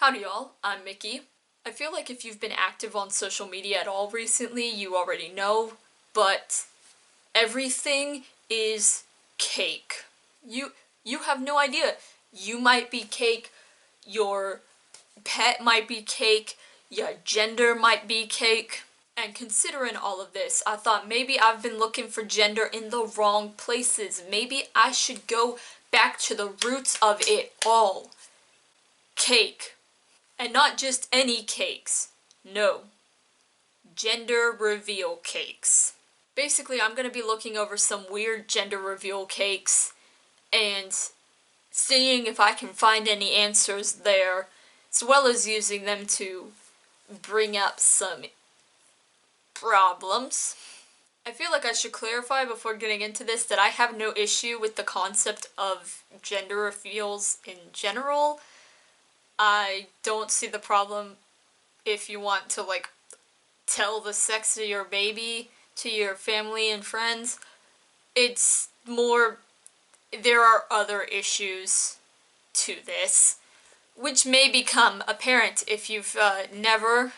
Howdy y'all, I'm Mickey. I feel like if you've been active on social media at all recently, you already know, but everything is cake. You have no idea. You might be cake, your pet might be cake, your gender might be cake. And considering all of this, I thought maybe I've been looking for gender in the wrong places. Maybe I should go back to the roots of it all. Cake. And not just any cakes. No. Gender reveal cakes. Basically, I'm gonna be looking over some weird gender reveal cakes and seeing if I can find any answers there, as well as using them to bring up some problems. I feel like I should clarify before getting into this that I have no issue with the concept of gender reveals in general. I don't see the problem if you want to, like, tell the sex of your baby to your family and friends. It's more, there are other issues to this, which may become apparent if you've never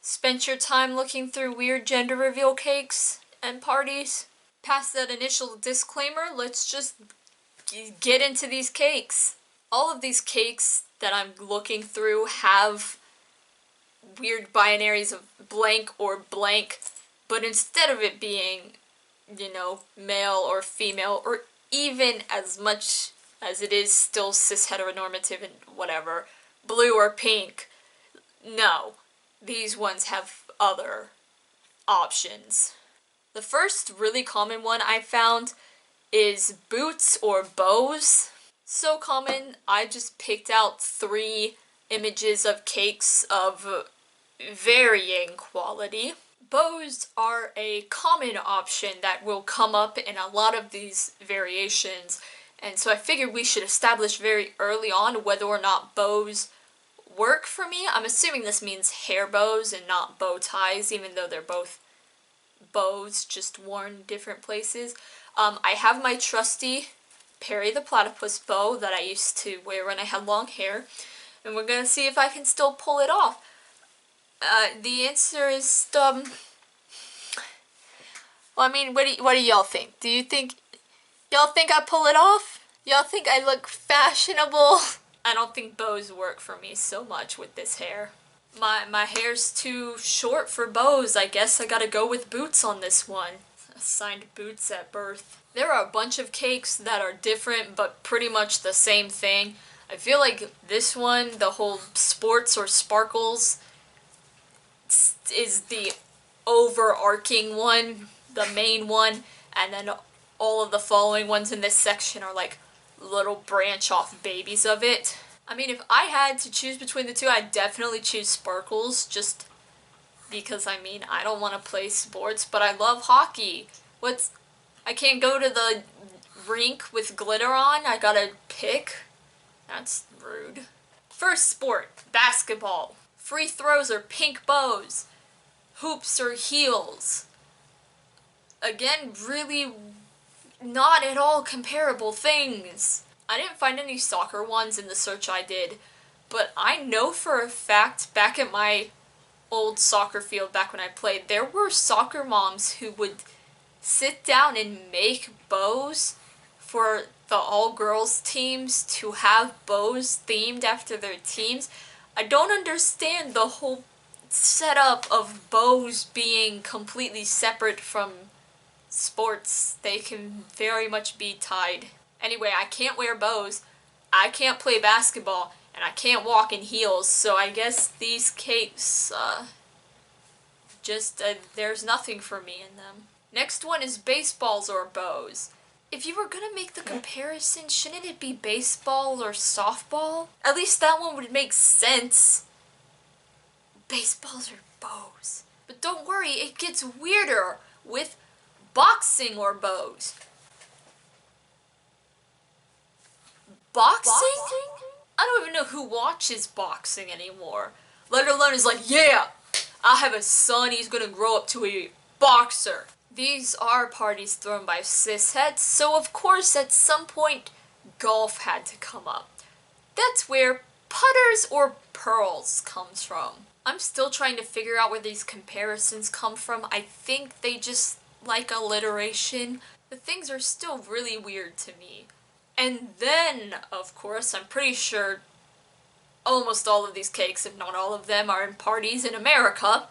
spent your time looking through weird gender reveal cakes and parties. Past that initial disclaimer, let's just get into these cakes. All of these cakes that I'm looking through have weird binaries of blank or blank, but instead of it being, you know, male or female, or even as much as it is still cis heteronormative and whatever, blue or pink, no. These ones have other options. The first really common one I found is boots or bows. So common, I just picked out 3 images of cakes of varying quality. Bows are a common option that will come up in a lot of these variations, and so I figured we should establish very early on whether or not bows work for me. I'm assuming this means hair bows and not bow ties, even though they're both bows, just worn different places. I have my trusty Perry the Platypus bow that I used to wear when I had long hair, and we're gonna see if I can still pull it off. The answer is, well, I mean, what do y'all think? Do you think, y'all think I pull it off? Y'all think I look fashionable? I don't think bows work for me so much with this hair. My hair's too short for bows. I guess I gotta go with boots on this one. Assigned boots at birth. There are a bunch of cakes that are different but pretty much the same thing. I feel like this one, the whole sports or sparkles, is the overarching one, the main one, and then all of the following ones in this section are like little branch off babies of it. I mean, if I had to choose between the two, I'd definitely choose sparkles, just because, I mean, I don't want to play sports, but I love hockey. I can't go to the rink with glitter on? I gotta pick? That's rude. First sport, basketball. Free throws are pink bows. Hoops are heels. Again, really not at all comparable things. I didn't find any soccer ones in the search I did, but I know for a fact back at my old soccer field back when I played, there were soccer moms who would sit down and make bows for the all-girls teams to have bows themed after their teams. I don't understand the whole setup of bows being completely separate from sports. They can very much be tied. Anyway, I can't wear bows, I can't play basketball, and I can't walk in heels, so I guess these cakes, there's nothing for me in them. Next one is baseballs or bows. If you were gonna make the comparison, shouldn't it be baseball or softball? At least that one would make sense. Baseballs or bows. But don't worry, it gets weirder with boxing or bows. Boxing? I don't even know who watches boxing anymore. Let alone is like, yeah, I have a son, he's gonna grow up to a boxer. These are parties thrown by cisheads, so of course at some point golf had to come up. That's where putters or pearls comes from. I'm still trying to figure out where these comparisons come from. I think they just like alliteration. The things are still really weird to me. And then, of course, I'm pretty sure almost all of these cakes, if not all of them, are in parties in America.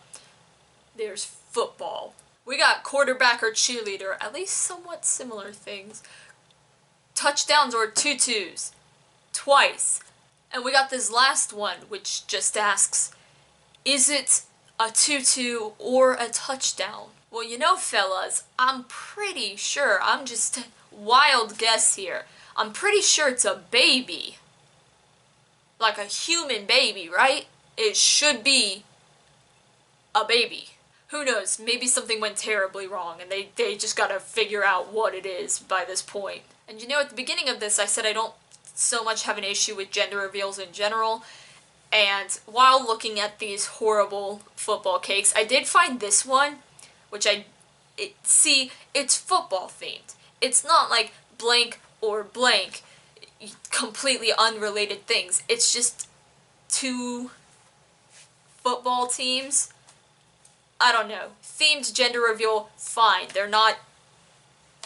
There's football. We got quarterback or cheerleader, at least somewhat similar things. Touchdowns or tutus, twice. And we got this last one, which just asks, is it a tutu or a touchdown? Well, you know, fellas, I'm pretty sure, I'm just a wild guess here. I'm pretty sure it's a baby. Like a human baby, right? It should be a baby. Who knows, maybe something went terribly wrong and they just gotta figure out what it is by this point. And you know, at the beginning of this I said I don't so much have an issue with gender reveals in general, and while looking at these horrible football cakes, I did find this one, which see, it's football themed. It's not like blank or blank, completely unrelated things. It's just two football teams. I don't know. Themed gender reveal, fine. They're not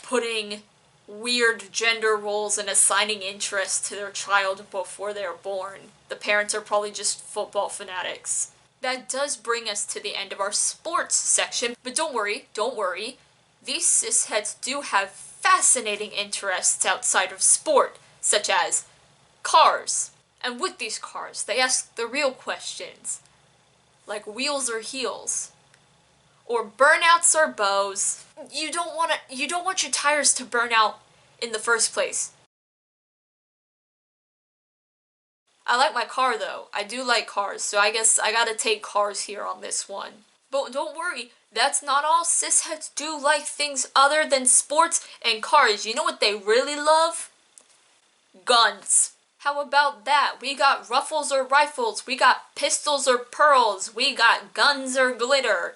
putting weird gender roles and assigning interest to their child before they're born. The parents are probably just football fanatics. That does bring us to the end of our sports section, but don't worry. These cisheads do have fascinating interests outside of sport, such as cars. And with these cars, they ask the real questions, like wheels or heels, or burnouts or bows. You don't want your tires to burn out in the first place. I like my car though. I do like cars, so I guess I gotta take cars here on this one. But don't worry, that's not all. Cisheads do like things other than sports and cars. You know what they really love? Guns. How about that? We got ruffles or rifles. We got pistols or pearls. We got guns or glitter.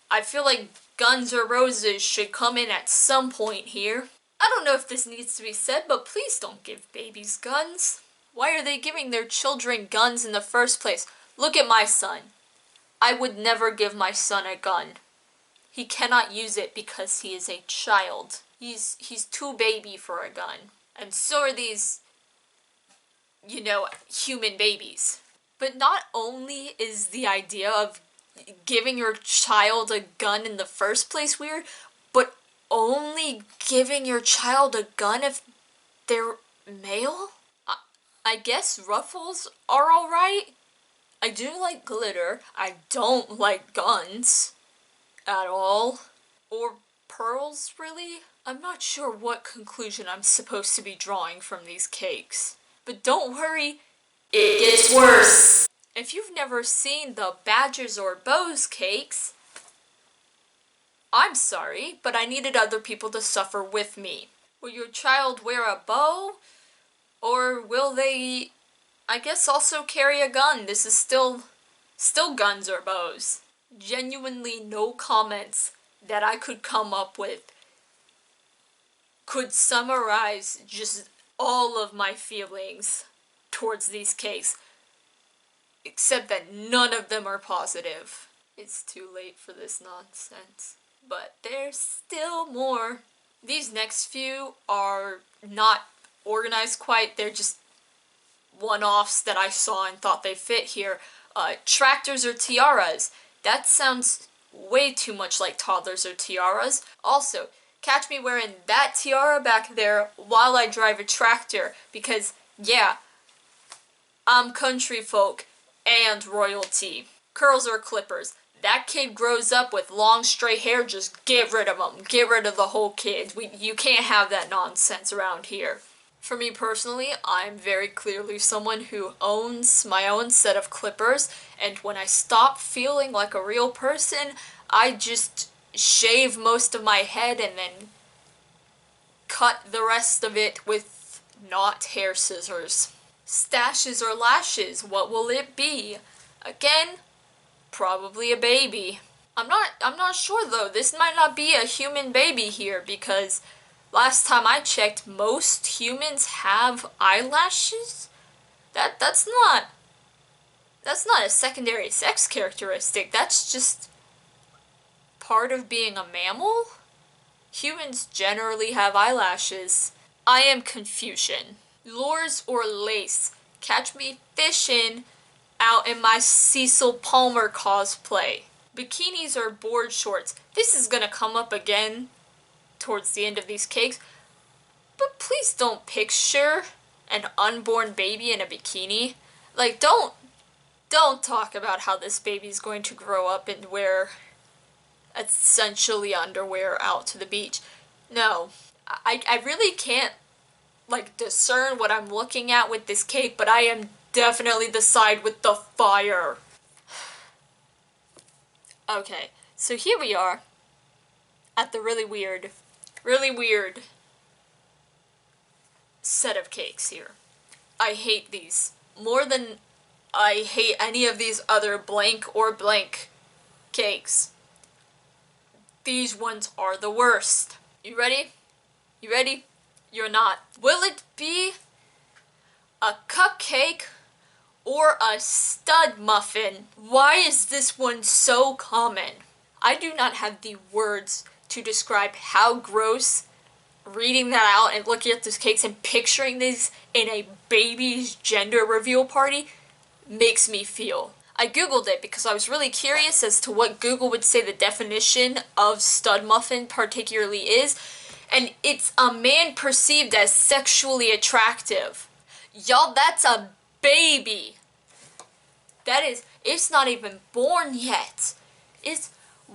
I feel like Guns or Roses should come in at some point here. I don't know if this needs to be said, but please don't give babies guns. Why are they giving their children guns in the first place? Look at my son. I would never give my son a gun. He cannot use it because he is a child. He's too baby for a gun. And so are these, human babies. But not only is the idea of giving your child a gun in the first place weird, but only giving your child a gun if they're male? I guess ruffles are alright. I do like glitter. I don't like guns at all. Or pearls, really? I'm not sure what conclusion I'm supposed to be drawing from these cakes. But don't worry, it gets worse. If you've never seen the Badgers or Bows cakes, I'm sorry, but I needed other people to suffer with me. Will your child wear a bow? Or will they, I guess, also carry a gun? This is still Guns or Bows. Genuinely no comments that I could come up with could summarize just all of my feelings towards these cakes. Except that none of them are positive. It's too late for this nonsense. But there's still more. These next few are not organized quite. They're just one-offs that I saw and thought they fit here. Tractors or tiaras. That sounds way too much like toddlers or tiaras. Also, catch me wearing that tiara back there while I drive a tractor. Because, yeah, I'm country folk and royalty. Curls or clippers. That kid grows up with long straight hair, just get rid of them. Get rid of the whole kid. You can't have that nonsense around here. For me personally, I'm very clearly someone who owns my own set of clippers, and when I stop feeling like a real person, I just shave most of my head and then cut the rest of it with not hair scissors. Stashes or lashes, what will it be? Again, probably a baby. I'm not sure though. This might not be a human baby here because last time I checked, most humans have eyelashes. That's not a secondary sex characteristic. That's just part of being a mammal. Humans generally have eyelashes. I am Confucian. Lures or lace. Catch me fishing out in my Cecil Palmer cosplay. Bikinis or board shorts. This is gonna come up again towards the end of these cakes. But please don't picture an unborn baby in a bikini. Like, don't talk about how this baby's going to grow up and wear essentially underwear out to the beach. No. I really can't, like, discern what I'm looking at with this cake, but I am definitely the side with the fire. Okay, so here we are at the really weird set of cakes here. I hate these more than I hate any of these other blank or blank cakes. These ones are the worst. You ready? You ready? You're not. Will it be a cupcake or a stud muffin? Why is this one so common? I do not have the words to describe how gross reading that out and looking at these cakes and picturing these in a baby's gender reveal party makes me feel. I googled it because I was really curious as to what Google would say the definition of stud muffin particularly is, and it's a man perceived as sexually attractive. Y'all, that's a baby. That is, it's not even born yet.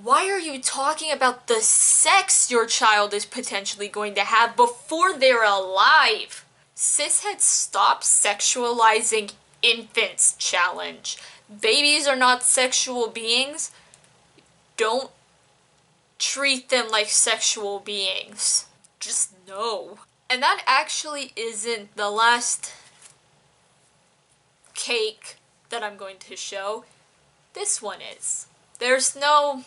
Why are you talking about the sex your child is potentially going to have before they're alive? Cisheads, stop sexualizing infants challenge. Babies are not sexual beings. Don't treat them like sexual beings. Just no. And that actually isn't the last cake that I'm going to show. This one is. There's no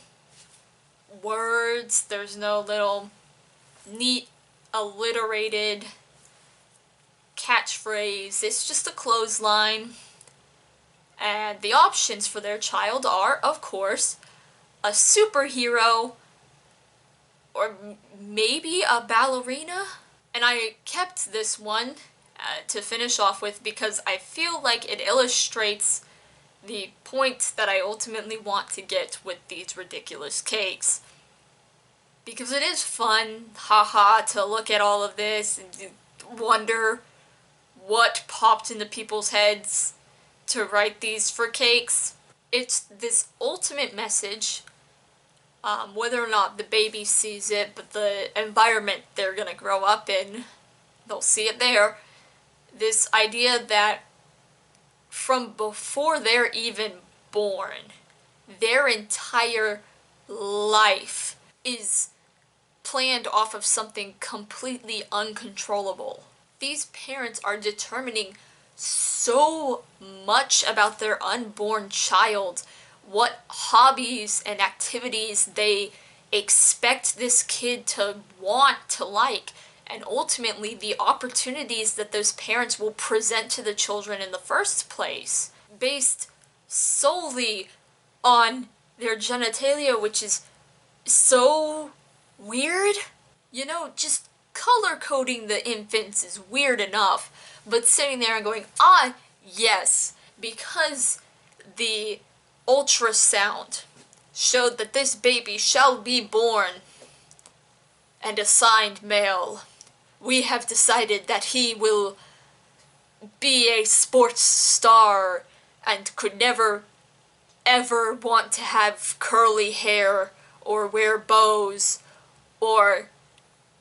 words, there's no little neat alliterated catchphrase. It's just a clothesline. And the options for their child are, of course, a superhero or maybe a ballerina. And I kept this one to finish off with because I feel like it illustrates the point that I ultimately want to get with these ridiculous cakes. Because it is fun, haha, to look at all of this and wonder what popped into people's heads to write these for cakes. It's this ultimate message, whether or not the baby sees it, but the environment they're gonna grow up in, they'll see it there. This idea that from before they're even born, their entire life is planned off of something completely uncontrollable. These parents are determining so much about their unborn child, what hobbies and activities they expect this kid to want to like, and ultimately the opportunities that those parents will present to the children in the first place, based solely on their genitalia, which is so weird. You know, just color coding the infants is weird enough, but sitting there and going, yes, because the ultrasound showed that this baby shall be born and assigned male, we have decided that he will be a sports star and could never ever want to have curly hair or wear bows or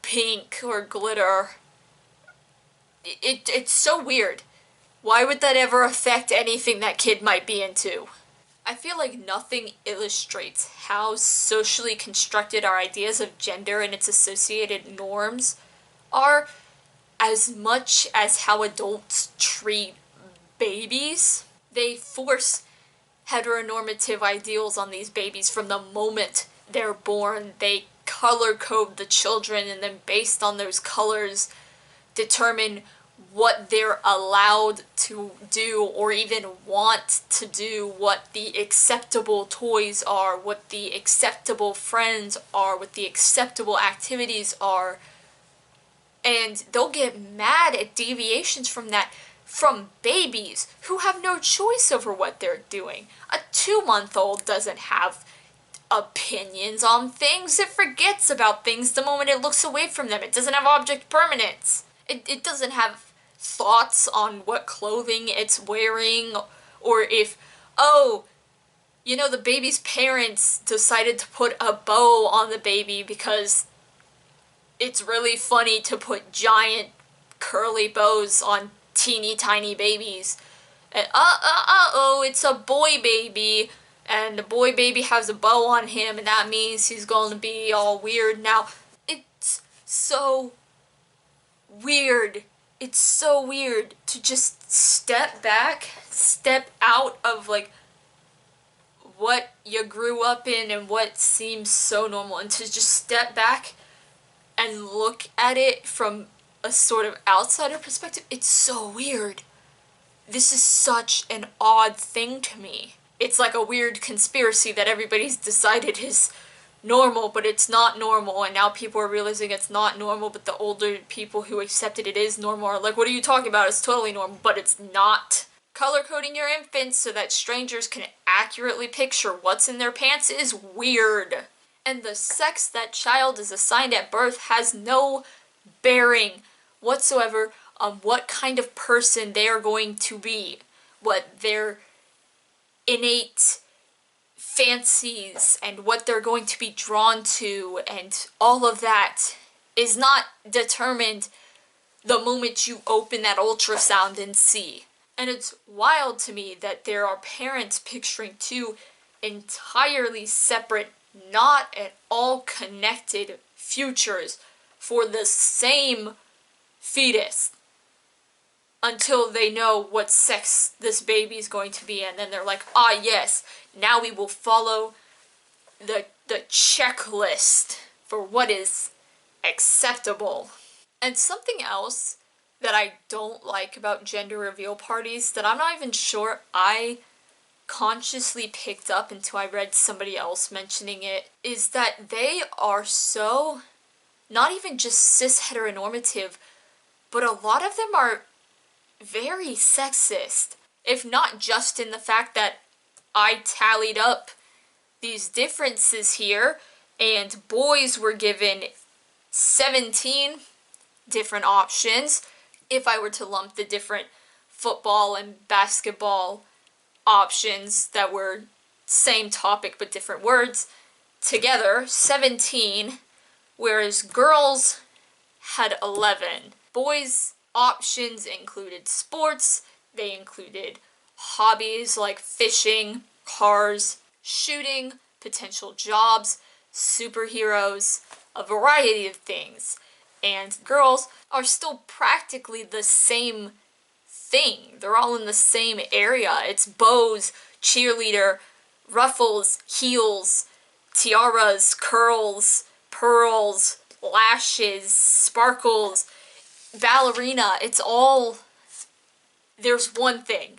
pink or glitter. It's so weird. Why would that ever affect anything that kid might be into? I feel like nothing illustrates how socially constructed our ideas of gender and its associated norms are as much as how adults treat babies. They force heteronormative ideals on these babies from the moment they're born. They color code the children and then based on those colors determine what they're allowed to do or even want to do, what the acceptable toys are, what the acceptable friends are, what the acceptable activities are. And they'll get mad at deviations from that from babies who have no choice over what they're doing. A 2-month-old doesn't have opinions on things. It forgets about things the moment it looks away from them. It doesn't have object permanence. It doesn't have thoughts on what clothing it's wearing, or if, oh, you know, the baby's parents decided to put a bow on the baby because it's really funny to put giant curly bows on teeny tiny babies. And oh, it's a boy baby, and the boy baby has a bow on him, and that means he's going to be all weird now. It's so weird. It's so weird to just step back, step out of like what you grew up in and what seems so normal, and to just step back and look at it from a sort of outsider perspective. It's so weird. This is such an odd thing to me. It's like a weird conspiracy that everybody's decided is normal, but it's not normal, and now people are realizing it's not normal, but the older people who accepted it is normal are like, what are you talking about? It's totally normal, but it's not. Color coding your infants so that strangers can accurately picture what's in their pants is weird. And the sex that child is assigned at birth has no bearing whatsoever on what kind of person they are going to be, what their innate fancies and what they're going to be drawn to, and all of that is not determined the moment you open that ultrasound and see. And it's wild to me that there are parents picturing two entirely separate, not at all connected futures for the same fetus until they know what sex this baby is going to be, and then they're like, ah yes, now we will follow the checklist for what is acceptable. And something else that I don't like about gender reveal parties that I'm not even sure I consciously picked up until I read somebody else mentioning it is that they are so not even just cis heteronormative, but a lot of them are very sexist. If not just in the fact that I tallied up these differences here, and boys were given 17 different options. If I were to lump the different football and basketball options that were same topic but different words together, 17, whereas girls had 11. Boys' options included sports, they included hobbies like fishing, cars, shooting, potential jobs, superheroes, a variety of things. And girls are still practically the same thing. They're all in the same area. It's bows, cheerleader, ruffles, heels, tiaras, curls, pearls, lashes, sparkles, ballerina. It's all, there's one thing.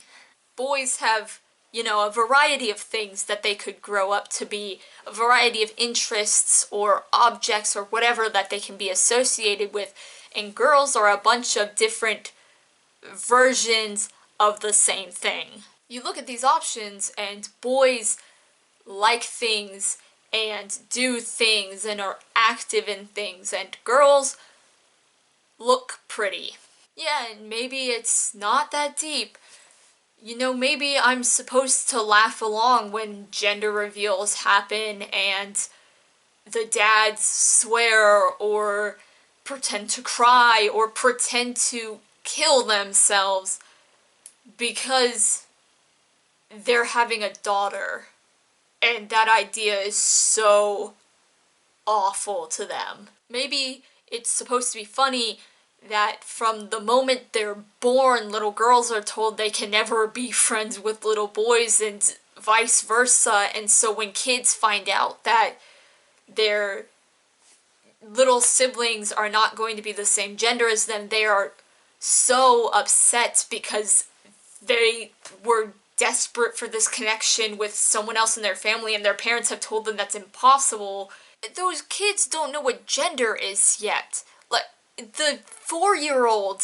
Boys have, you know, a variety of things that they could grow up to be, a variety of interests or objects or whatever that they can be associated with, and girls are a bunch of different versions of the same thing. You look at these options and boys like things and do things and are active in things, and girls look pretty. Yeah, and maybe it's not that deep. You know, maybe I'm supposed to laugh along when gender reveals happen and the dads swear or pretend to cry or pretend to kill themselves because they're having a daughter. And that idea is so awful to them. Maybe it's supposed to be funny that from the moment they're born, little girls are told they can never be friends with little boys and vice versa, and so when kids find out that their little siblings are not going to be the same gender as them, they are so upset because they were desperate for this connection with someone else in their family, and their parents have told them that's impossible. Those kids don't know what gender is yet. Like, the 4-year-old,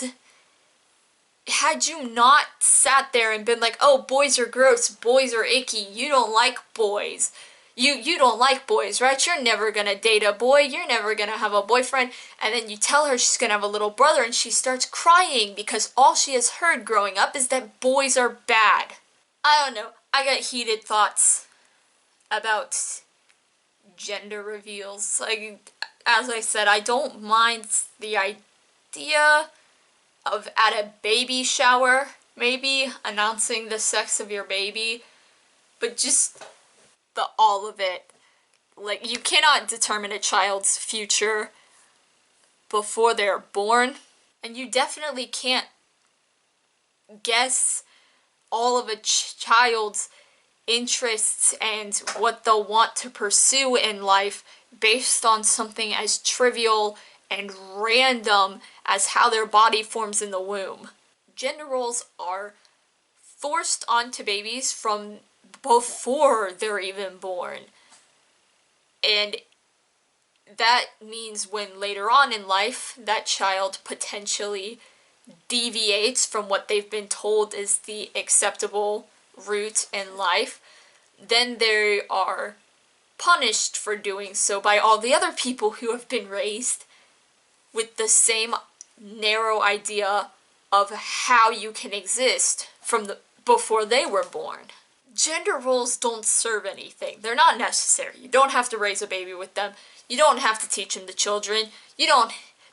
had you not sat there and been like, oh, boys are gross, boys are icky, you don't like boys. You don't like boys, right? You're never gonna date a boy, you're never gonna have a boyfriend, and then you tell her she's gonna have a little brother and she starts crying because all she has heard growing up is that boys are bad. I don't know. I got heated thoughts about gender reveals. Like, as I said, I don't mind the idea of at a baby shower, maybe announcing the sex of your baby, but just the all of it. Like, you cannot determine a child's future before they're born, and you definitely can't guess all of a child's interests and what they'll want to pursue in life based on something as trivial and random as how their body forms in the womb. Gender roles are forced onto babies from before they're even born. And that means when later on in life that child potentially deviates from what they've been told is the acceptable route in life, then they are punished for doing so by all the other people who have been raised with the same narrow idea of how you can exist from the before they were born. Gender roles don't serve anything. They're not necessary. You don't have to raise a baby with them. You don't have to teach them to children.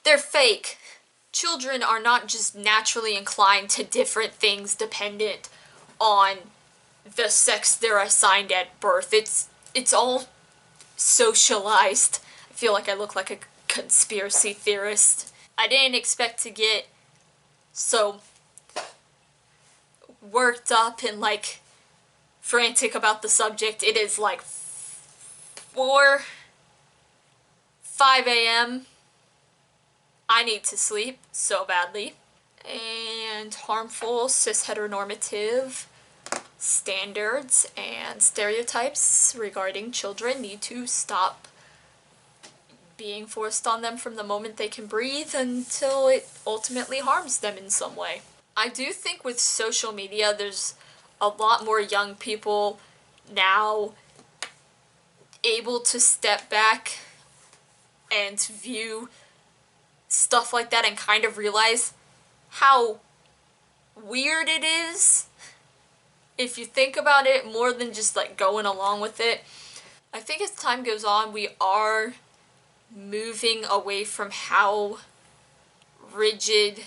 They're fake. Children are not just naturally inclined to different things dependent on the sex they're assigned at birth. It's all socialized. I feel like I look like a conspiracy theorist. I didn't expect to get so worked up and like frantic about the subject. It is like 5 a.m. I need to sleep so badly. And harmful cis heteronormative standards and stereotypes regarding children need to stop being forced on them from the moment they can breathe until it ultimately harms them in some way. I do think with social media there's a lot more young people now able to step back and view stuff like that and kind of realize how weird it is if you think about it more than just like going along with it. I think as time goes on we are moving away from how rigid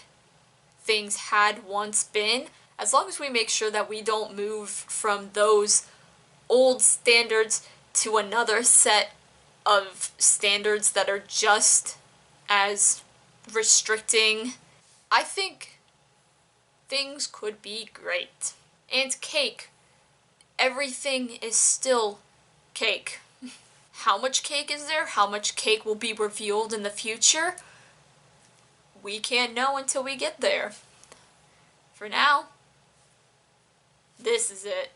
things had once been, as long as we make sure that we don't move from those old standards to another set of standards that are just as restricting. I think things could be great. And cake. Everything is still cake. How much cake is there? How much cake will be revealed in the future? We can't know until we get there. For now, this is it.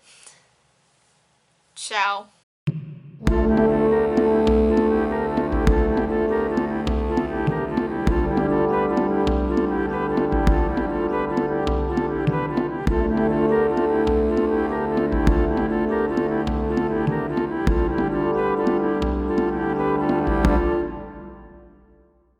Ciao.